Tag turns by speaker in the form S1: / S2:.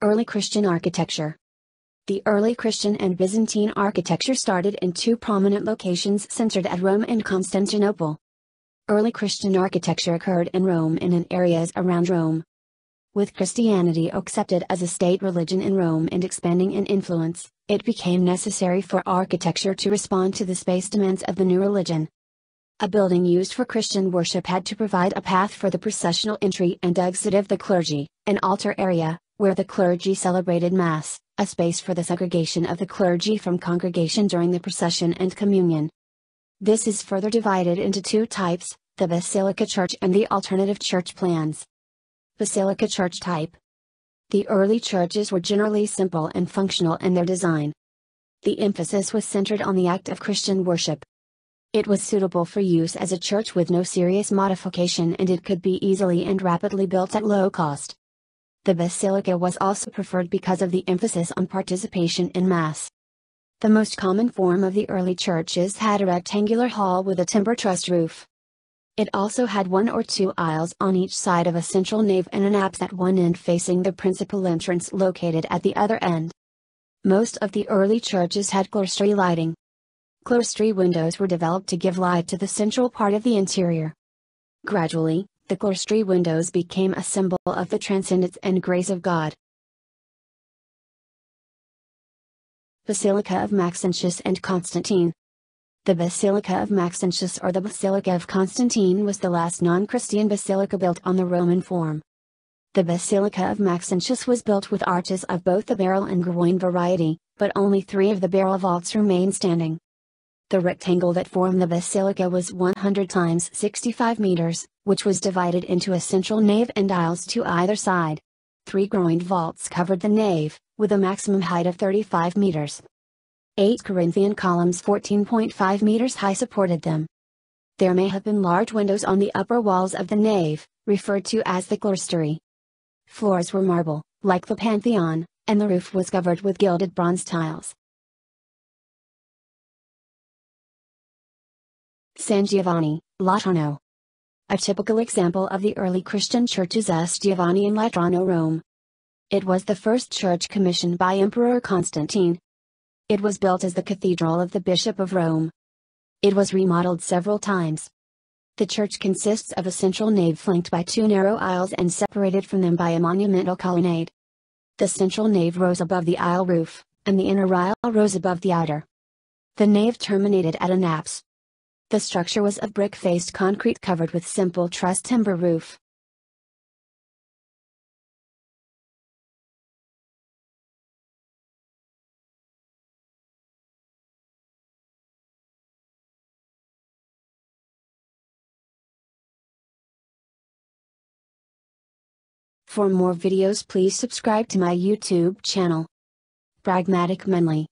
S1: Early Christian architecture. The early Christian and Byzantine architecture started in two prominent locations centered at Rome and Constantinople. Early Christian architecture occurred in Rome and in areas around Rome. With Christianity accepted as a state religion in Rome and expanding in influence, it became necessary for architecture to respond to the space demands of the new religion. A building used for Christian worship had to provide a path for the processional entry and exit of the clergy, an altar area, where the clergy celebrated Mass, a space for the segregation of the clergy from congregation during the procession and communion. This is further divided into two types, the Basilica Church and the alternative church plans. Basilica Church type. The early churches were generally simple and functional in their design. The emphasis was centered on the act of Christian worship. It was suitable for use as a church with no serious modification, and it could be easily and rapidly built at low cost. The basilica was also preferred because of the emphasis on participation in Mass. The most common form of the early churches had a rectangular hall with a timber trussed roof. It also had one or two aisles on each side of a central nave and an apse at one end facing the principal entrance located at the other end. Most of the early churches had clerestory lighting. Clerestory windows were developed to give light to the central part of the interior. Gradually, the clerestory windows became a symbol of the transcendence and grace of God. Basilica of Maxentius and Constantine. The Basilica of Maxentius or the Basilica of Constantine was the last non-Christian basilica built on the Roman form. The Basilica of Maxentius was built with arches of both the barrel and groin variety, but only 3 of the barrel vaults remain standing. The rectangle that formed the basilica was 100 times 65 meters, which was divided into a central nave and aisles to either side. 3 groined vaults covered the nave, with a maximum height of 35 meters. 8 Corinthian columns 14.5 meters high supported them. There may have been large windows on the upper walls of the nave, referred to as the clerestory. Floors were marble, like the Pantheon, and the roof was covered with gilded bronze tiles. San Giovanni, Laterano. A typical example of the early Christian church is S. Giovanni in Laterano, Rome. It was the first church commissioned by Emperor Constantine. It was built as the cathedral of the Bishop of Rome. It was remodeled several times. The church consists of a central nave flanked by 2 narrow aisles and separated from them by a monumental colonnade. The central nave rose above the aisle roof, and the inner aisle rose above the outer. The nave terminated at an apse. The structure was of brick-faced concrete covered with simple trussed timber roof. For more videos, please subscribe to my YouTube channel. Pragmatic Manly.